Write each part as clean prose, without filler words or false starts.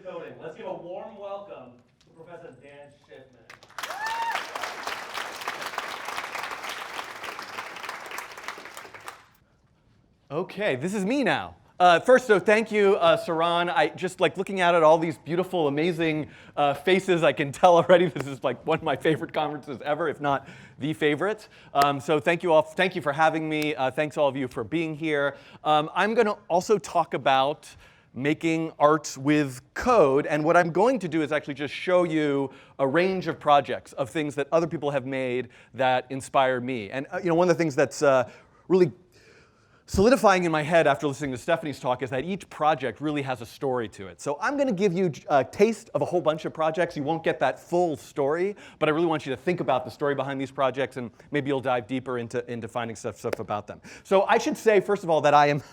coding. Let's give a warm welcome to Professor Dan Shiffman. Okay, this is me now. First, so thank you, Saran. I just like looking at it, all these beautiful, amazing faces. I can tell already this is like one of my favorite conferences ever, if not the favorite. So thank you all. Thank you for having me. Thanks all of you for being here. I'm going to also talk about making art with code, and what I'm going to do is actually just show you a range of projects of things that other people have made that inspire me. And one of the things that's really solidifying in my head after listening to Stephanie's talk is that each project really has a story to it. So I'm going to give you a taste of a whole bunch of projects. You won't get that full story, but I really want you to think about the story behind these projects, and maybe you'll dive deeper into finding stuff about them. So I should say, first of all, that I am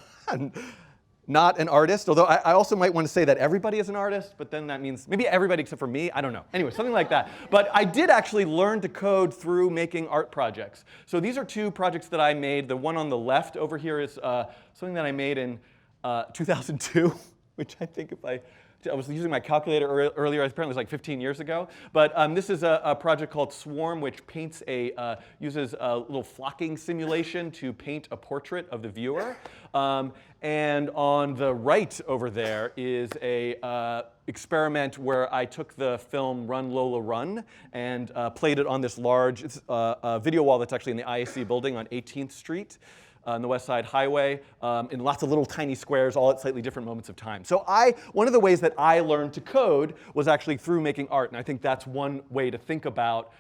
not an artist, although I also might want to say that everybody is an artist, but then that means maybe everybody except for me. I don't know. Anyway, something like that. But I did actually learn to code through making art projects. So these are two projects that I made. The one on the left over here is something that I made in 2002, which I think I was using my calculator earlier. Apparently it was like 15 years ago. But this is a project called Swarm, which paints uses a little flocking simulation to paint a portrait of the viewer. And on the right over there is a experiment where I took the film Run, Lola, Run and played it on this large video wall that's actually in the IAC building on 18th Street. On the West Side Highway, in lots of little tiny squares, all at slightly different moments of time. So one of the ways that I learned to code was actually through making art, and I think that's one way to think about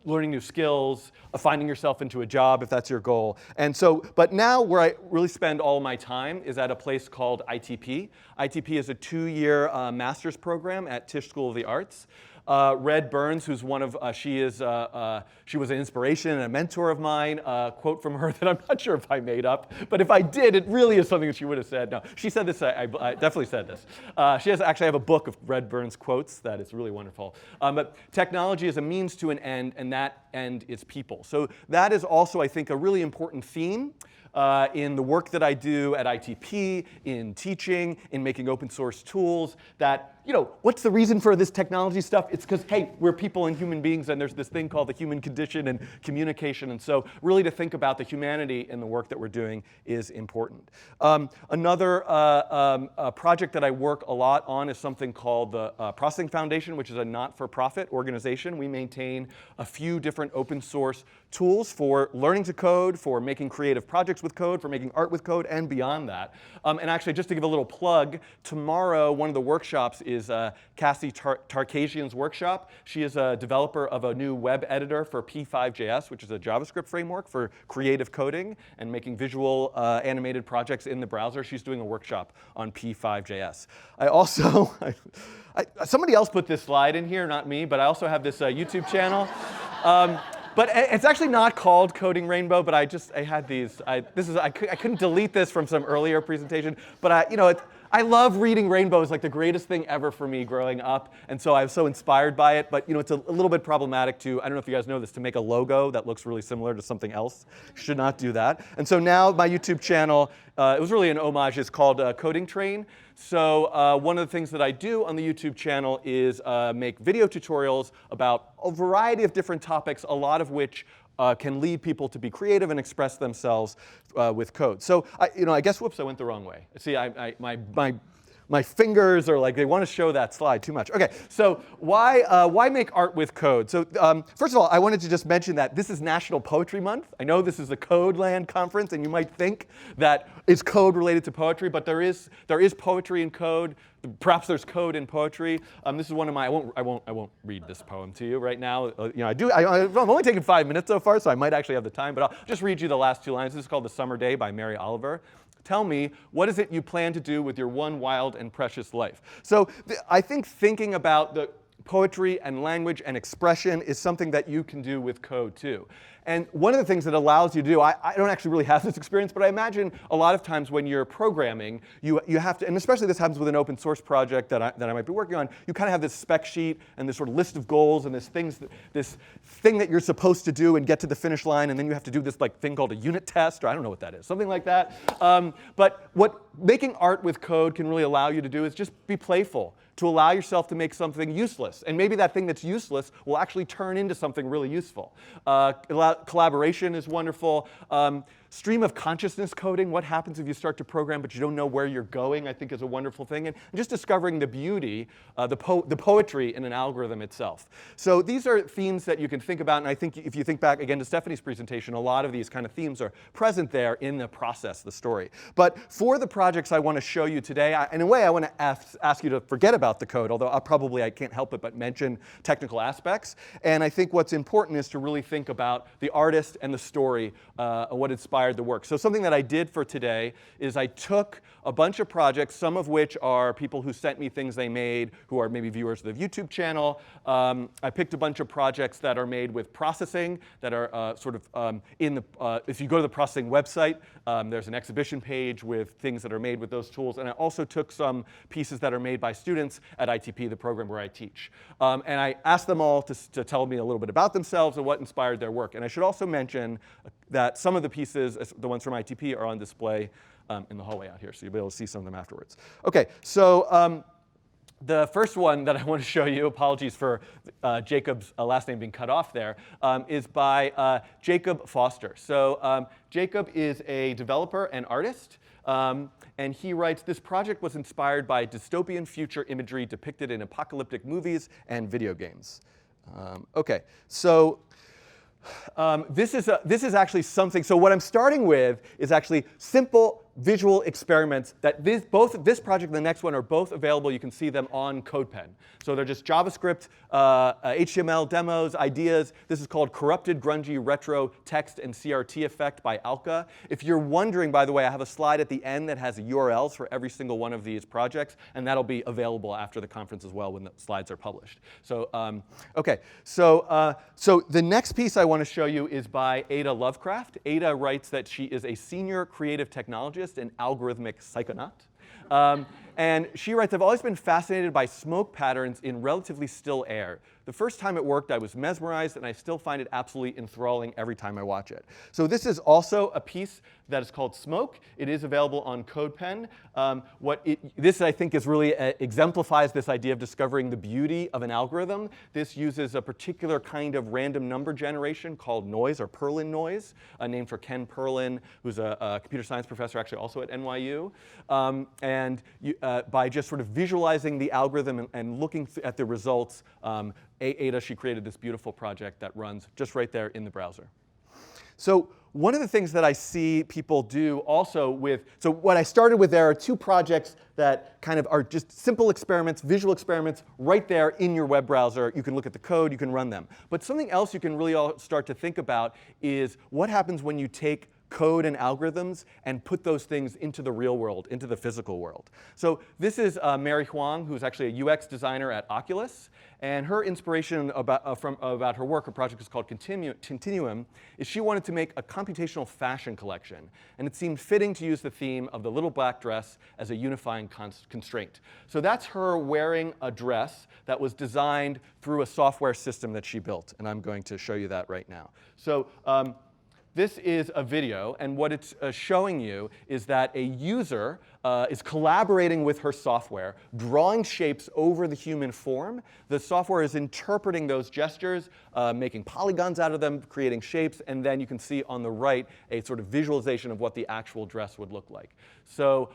learning new skills, finding yourself into a job if that's your goal. And so, but now where I really spend all my time is at a place called ITP. ITP is a 2-year master's program at Tisch School of the Arts. Red Burns, who's one of, she was an inspiration and a mentor of mine. Quote from her that I'm not sure if I made up, but if I did, it really is something that she would have said. No, she said this, I definitely said this. She has actually have a book of Red Burns quotes that is really wonderful. But technology is a means to an end, and that end is people. So that is also, I think, a really important theme in the work that I do at ITP, in teaching, in making open source tools, that, what's the reason for this technology stuff? It's because, hey, we're people and human beings, and there's this thing called the human condition and communication. And so really to think about the humanity in the work that we're doing is important. Another project that I work a lot on is something called the Processing Foundation, which is a not-for-profit organization. We maintain a few different open source tools for learning to code, for making creative projects with code, for making art with code, and beyond that. And actually, just to give a little plug, tomorrow one of the workshops is Cassie Tarkasian's workshop. She is a developer of a new web editor for P5.js, which is a JavaScript framework for creative coding and making visual animated projects in the browser. She's doing a workshop on P5.js. I also, somebody else put this slide in here, not me, but I also have this YouTube channel. But it's actually not called Coding Rainbow, but I had these. I couldn't delete this from some earlier presentation, but I love reading Rainbow. It's like the greatest thing ever for me growing up, and so I was so inspired by it. But it's a little bit problematic to, I don't know if you guys know this, to make a logo that looks really similar to something else. You should not do that. And so now my YouTube channel, it was really an homage, is called Coding Train. So one of the things that I do on the YouTube channel is make video tutorials about a variety of different topics, a lot of which can lead people to be creative and express themselves with code. So I guess, whoops, I went the wrong way. See, my fingers are like, they want to show that slide too much. Okay, so why make art with code? So first of all, I wanted to just mention that this is National Poetry Month. I know this is a Codeland conference, and you might think that is code related to poetry, but there is poetry in code. Perhaps there's code in poetry. This is one of my. I won't read this poem to you right now. I've only taken 5 minutes so far, so I might actually have the time. But I'll just read you the last 2 lines. This is called "The Summer Day" by Mary Oliver. Tell me, what is it you plan to do with your one wild and precious life? So I think thinking about the poetry and language and expression is something that you can do with code too. And one of the things that allows you to do, I don't actually really have this experience, but I imagine a lot of times when you're programming, you have to, and especially this happens with an open source project that I might be working on, you kind of have this spec sheet and this sort of list of goals and this thing that you're supposed to do and get to the finish line, and then you have to do this like thing called a unit test, or I don't know what that is, something like that. But what making art with code can really allow you to do is just be playful, to allow yourself to make something useless. And maybe that thing that's useless will actually turn into something really useful. Collaboration is wonderful. Stream of consciousness coding, what happens if you start to program but you don't know where you're going, I think is a wonderful thing. And just discovering the beauty, the poetry in an algorithm itself. So these are themes that you can think about, and I think if you think back again to Stephanie's presentation, a lot of these kind of themes are present there in the process, the story. But for the projects I want to show you today, in a way I want to ask you to forget about the code, although I can't help it but mention technical aspects. And I think what's important is to really think about the artist and the story, what inspired the work. So something that I did for today is I took a bunch of projects, some of which are people who sent me things they made, who are maybe viewers of the YouTube channel. I picked a bunch of projects that are made with processing, that are if you go to the processing website, there's an exhibition page with things that are made with those tools. And I also took some pieces that are made by students at ITP, the program where I teach. And I asked them all to tell me a little bit about themselves and what inspired their work. And I should also mention that some of the pieces, the ones from ITP, are on display in the hallway out here, so you'll be able to see some of them afterwards. OK, so the first one that I want to show you, apologies for Jacob's last name being cut off there, is by Jacob Foster. So Jacob is a developer and artist. And he writes, this project was inspired by dystopian future imagery depicted in apocalyptic movies and video games. OK, so this is actually something. So what I'm starting with is actually simple visual experiments that both this project and the next one are both available. You can see them on CodePen. So they're just JavaScript, HTML demos, ideas. This is called Corrupted Grungy Retro Text and CRT Effect by Alka. If you're wondering, by the way, I have a slide at the end that has URLs for every single one of these projects, and that'll be available after the conference as well when the slides are published. So OK, so the next piece I want to show you is by Ada Lovecraft. Ada writes that she is a senior creative technologist and algorithmic psychonaut. And she writes, I've always been fascinated by smoke patterns in relatively still air. The first time it worked, I was mesmerized, and I still find it absolutely enthralling every time I watch it. So this is also a piece that is called Smoke. It is available on CodePen. This, I think, is really exemplifies this idea of discovering the beauty of an algorithm. This uses a particular kind of random number generation called noise, or Perlin noise, named for Ken Perlin, who's a computer science professor actually also at NYU. By just sort of visualizing the algorithm and looking at the results, Ada, she created this beautiful project that runs just right there in the browser. So one of the things that I see people do also so what I started with there are two projects that kind of are just simple experiments, visual experiments, right there in your web browser. You can look at the code, you can run them. But something else you can really start to think about is what happens when you take code and algorithms and put those things into the real world, into the physical world. So this is Mary Huang, who's actually a UX designer at Oculus. And her inspiration about her work, her project is called Continuum, is she wanted to make a computational fashion collection. And it seemed fitting to use the theme of the little black dress as a unifying constraint. So that's her wearing a dress that was designed through a software system that she built. And I'm going to show you that right now. So this is a video, and what it's showing you is that a user is collaborating with her software, drawing shapes over the human form. The software is interpreting those gestures, making polygons out of them, creating shapes, and then you can see on the right a sort of visualization of what the actual dress would look like. So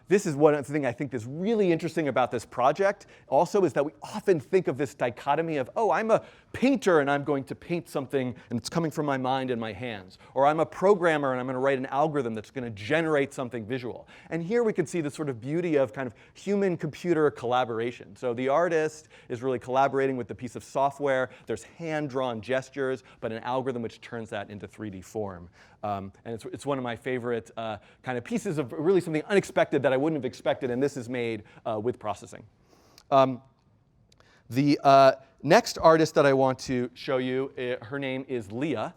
this is one thing I think is really interesting about this project also is that we often think of this dichotomy of, oh, I'm a painter and I'm going to paint something and it's coming from my mind and my hands. Or I'm a programmer and I'm going to write an algorithm that's going to generate something visual. And here we can see the sort of beauty of kind of human-computer collaboration. So the artist is really collaborating with the piece of software. There's hand-drawn gestures, but an algorithm which turns that into 3D form. And it's one of my favorite kind of pieces of really something unexpected that I wouldn't have expected, and this is made with processing. The next artist that I want to show you, her name is Leah.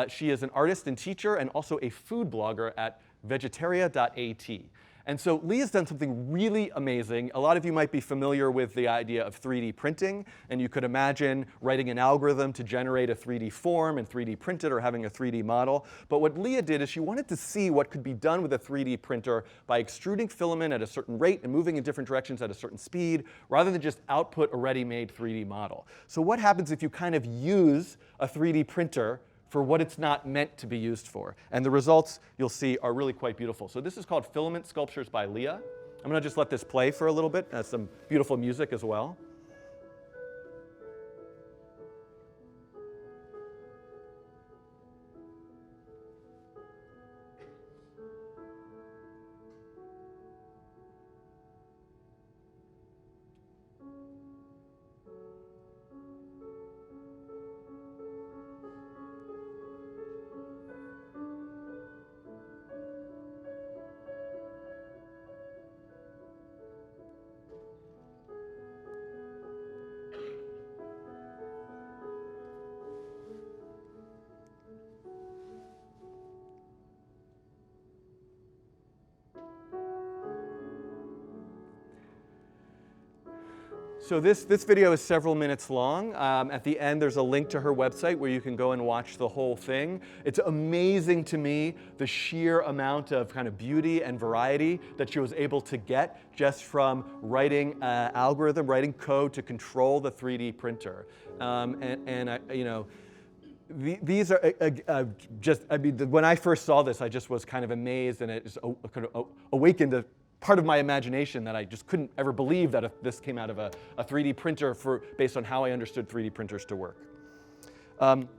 She is an artist and teacher and also a food blogger at vegetaria.at. And so Leah's done something really amazing. A lot of you might be familiar with the idea of 3D printing, and you could imagine writing an algorithm to generate a 3D form and 3D print it or having a 3D model. But what Leah did is she wanted to see what could be done with a 3D printer by extruding filament at a certain rate and moving in different directions at a certain speed, rather than just output a ready-made 3D model. So what happens if you kind of use a 3D printer for what it's not meant to be used for? And the results, you'll see, are really quite beautiful. So this is called Filament Sculptures by Leah. I'm going to just let this play for a little bit. Has some beautiful music as well. So this video is several minutes long. At the end, there's a link to her website where you can go and watch the whole thing. It's amazing to me the sheer amount of kind of beauty and variety that she was able to get just from writing algorithm, writing code to control the 3D printer. These are just, I mean, when I first saw this, I just was kind of amazed, and it just kind of awakened a part of my imagination that I just couldn't ever believe that this came out of a 3D printer based on how I understood 3D printers to work. I'm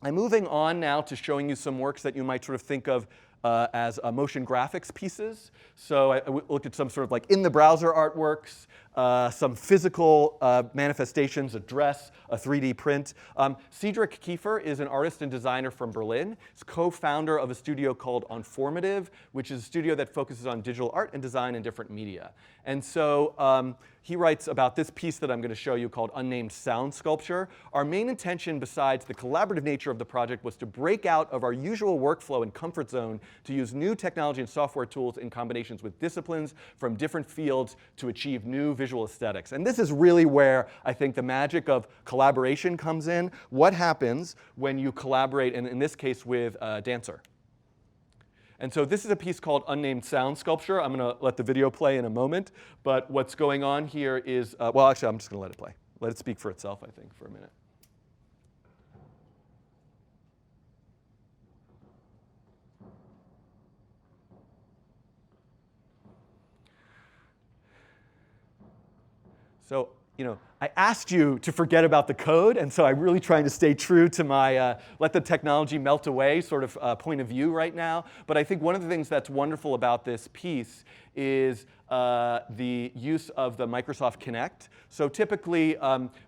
moving on now to showing you some works that you might sort of think of as motion graphics pieces. So I looked at some sort of like in the browser artworks, some physical manifestations, a dress, a 3D print. Cedric Kiefer is an artist and designer from Berlin. He's co-founder of a studio called Onformative, which is a studio that focuses on digital art and design in different media. And so he writes about this piece that I'm going to show you called Unnamed Sound Sculpture. Our main intention, besides the collaborative nature of the project, was to break out of our usual workflow and comfort zone to use new technology and software tools in combinations with disciplines from different fields to achieve new visual aesthetics. And this is really where I think the magic of collaboration comes in. What happens when you collaborate, and in this case with a dancer? And so this is a piece called Unnamed Sound Sculpture. I'm going to let the video play in a moment. But what's going on here is, well, actually, I'm just going to let it play. Let it speak for itself, I think, for a minute. So, I asked you to forget about the code, and so I'm really trying to stay true to my let the technology melt away sort of point of view right now. But I think one of the things that's wonderful about this piece is the use of the Microsoft Kinect. So typically,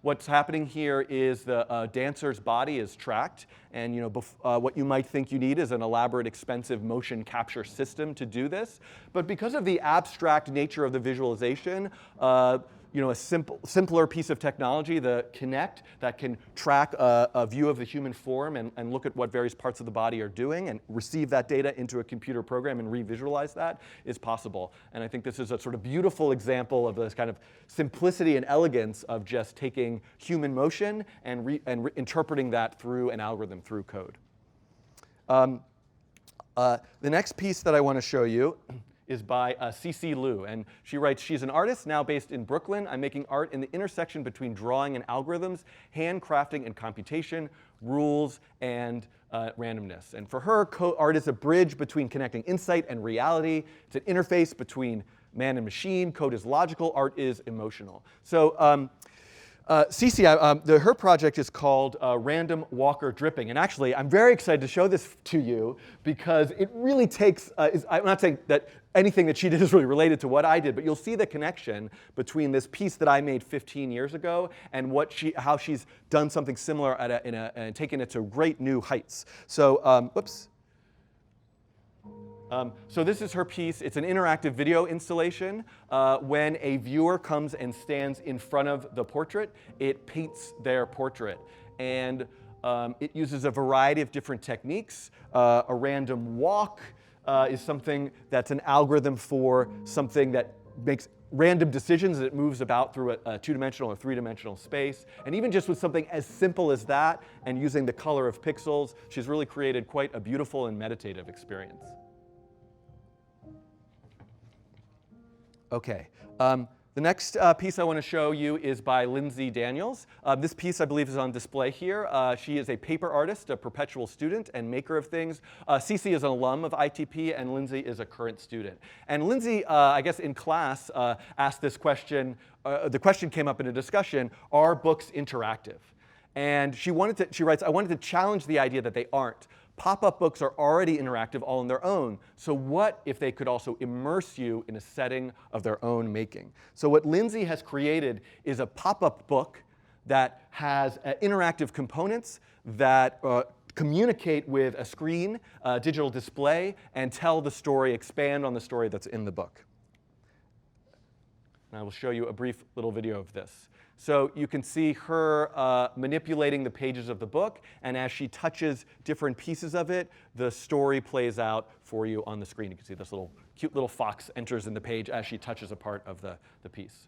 what's happening here is the dancer's body is tracked, and what you might think you need is an elaborate, expensive motion capture system to do this. But because of the abstract nature of the visualization, a simpler piece of technology, the Kinect, that can track a view of the human form and look at what various parts of the body are doing and receive that data into a computer program and revisualize that, is possible. And I think this is a sort of beautiful example of this kind of simplicity and elegance of just taking human motion and interpreting that through an algorithm, through code. The next piece that I want to show you is by CC Liu. And she writes, she's an artist now based in Brooklyn. I'm making art in the intersection between drawing and algorithms, handcrafting and computation, rules and randomness. And for her, art is a bridge between connecting insight and reality. It's an interface between man and machine. Code is logical. Art is emotional. So Cece, her project is called Random Walker Dripping. And actually, I'm very excited to show this to you because it really takes, I'm not saying that anything that she did is really related to what I did, but you'll see the connection between this piece that I made 15 years ago and how she's done something similar and taken it to great new heights. So, whoops. So this is her piece. It's an interactive video installation. When a viewer comes and stands in front of the portrait, it paints their portrait. And it uses a variety of different techniques. A random walk is something that's an algorithm for something that makes random decisions. It moves about through a two-dimensional or three-dimensional space. And even just with something as simple as that and using the color of pixels, she's really created quite a beautiful and meditative experience. Okay. The next piece I want to show you is by Lindsay Daniels. This piece, I believe, is on display here. She is a paper artist, a perpetual student, and maker of things. Cece is an alum of ITP, and Lindsay is a current student. And Lindsay, I guess in class, asked this question. The question came up in a discussion, are books interactive? And she writes, I wanted to challenge the idea that they aren't. Pop-up books are already interactive all on their own. So what if they could also immerse you in a setting of their own making? So what Lindsay has created is a pop-up book that has interactive components that communicate with a screen, digital display, and tell the story, expand on the story that's in the book. And I will show you a brief little video of this. So you can see her manipulating the pages of the book, and as she touches different pieces of it, the story plays out for you on the screen. You can see this little cute little fox enters in the page as she touches a part of the piece.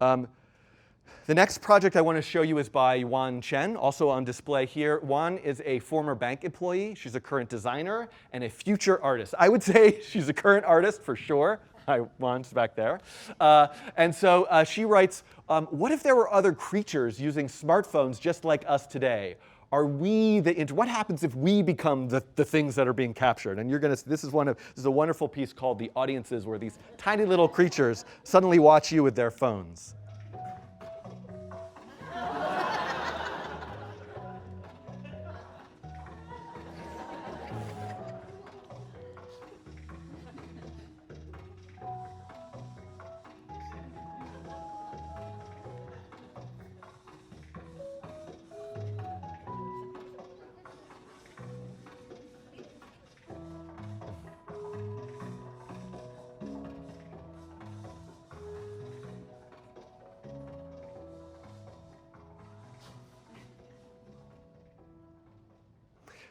The next project I want to show you is by Yuan Chen, also on display here. Yuan is a former bank employee. She's a current designer and a future artist. I would say she's a current artist for sure. Hi, Juan's back there. And so she writes, what if there were other creatures using smartphones just like us today? Are we what happens if we become the things that are being captured? And this is a wonderful piece called The Audiences, where these tiny little creatures suddenly watch you with their phones.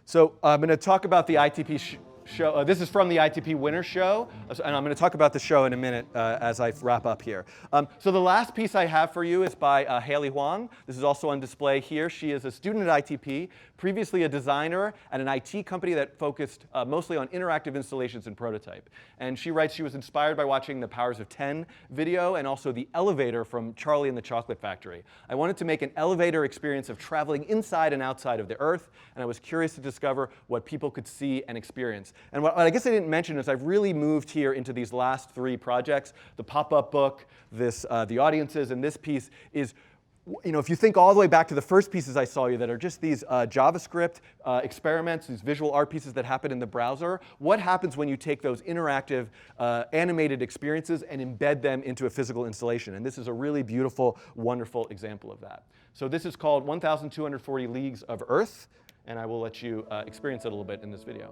So I'm going to talk about the ITP show. This is from the ITP Winter Show, and I'm going to talk about the show in a minute as I wrap up here. So the last piece I have for you is by Haley Huang. This is also on display here. She is a student at ITP, previously a designer at an IT company that focused mostly on interactive installations and prototype. And she writes she was inspired by watching the Powers of 10 video and also the elevator from Charlie and the Chocolate Factory. I wanted to make an elevator experience of traveling inside and outside of the Earth, and I was curious to discover what people could see and experience. And what I guess I didn't mention is I've really moved here into these last three projects. The pop-up book, the audiences, and this piece is, if you think all the way back to the first pieces I saw you that are just these JavaScript experiments, these visual art pieces that happen in the browser, what happens when you take those interactive animated experiences and embed them into a physical installation? And this is a really beautiful, wonderful example of that. So this is called 1,240 Leagues of Earth, and I will let you experience it a little bit in this video.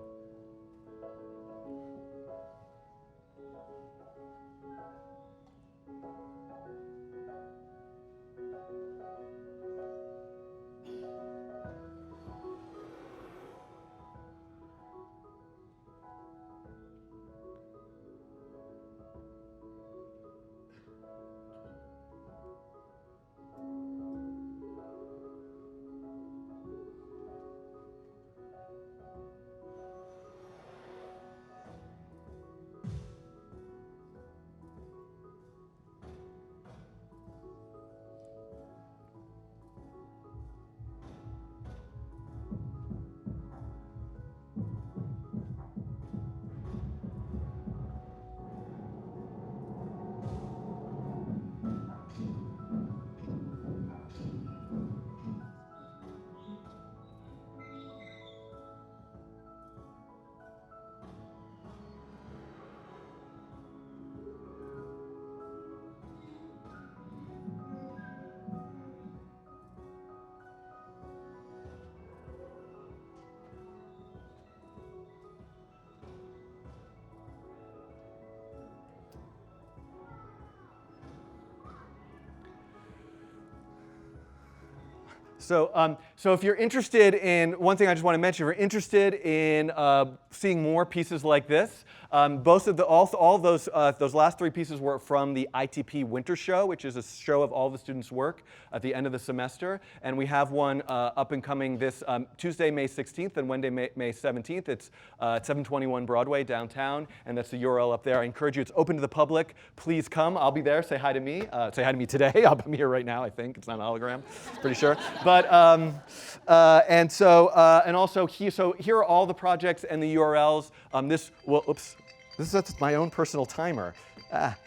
So if you're interested in, one thing I just want to mention, if you're interested in seeing more pieces like this, all of those last 3 pieces were from the ITP Winter Show, which is a show of all the students' work at the end of the semester. And we have one up and coming this Tuesday, May 16th and Wednesday, May 17th. It's at 721 Broadway downtown, and that's the URL up there. I encourage you. It's open to the public. Please come. I'll be there. Say hi to me. Say hi to me today. I'm here right now, I think. It's not an hologram. Pretty sure. But and also here are all the projects and the URLs. That's my own personal timer. I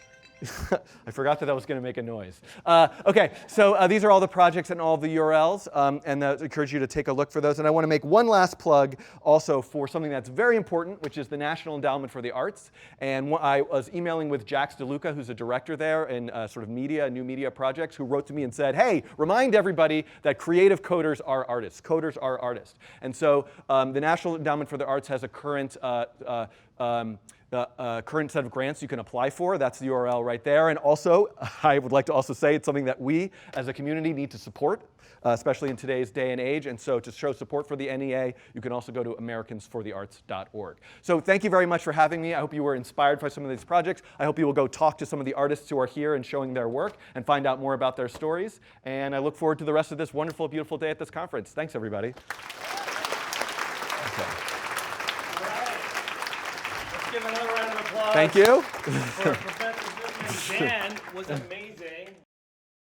forgot that was going to make a noise. OK, so these are all the projects and all the URLs, and I encourage you to take a look for those. And I want to make one last plug also for something that's very important, which is the National Endowment for the Arts. And I was emailing with Jax DeLuca, who's a director there in sort of new media projects, who wrote to me and said, hey, remind everybody that creative coders are artists. Coders are artists. And so the National Endowment for the Arts has a current current set of grants you can apply for. That's the URL right there. And also, I would like to also say it's something that we as a community need to support, especially in today's day and age. And so to show support for the NEA, you can also go to americansforthearts.org. So thank you very much for having me. I hope you were inspired by some of these projects. I hope you will go talk to some of the artists who are here and showing their work and find out more about their stories. And I look forward to the rest of this wonderful, beautiful day at this conference. Thanks, everybody. Okay. Give another round of applause. Thank you. For Professor Shiffman. Dan was amazing.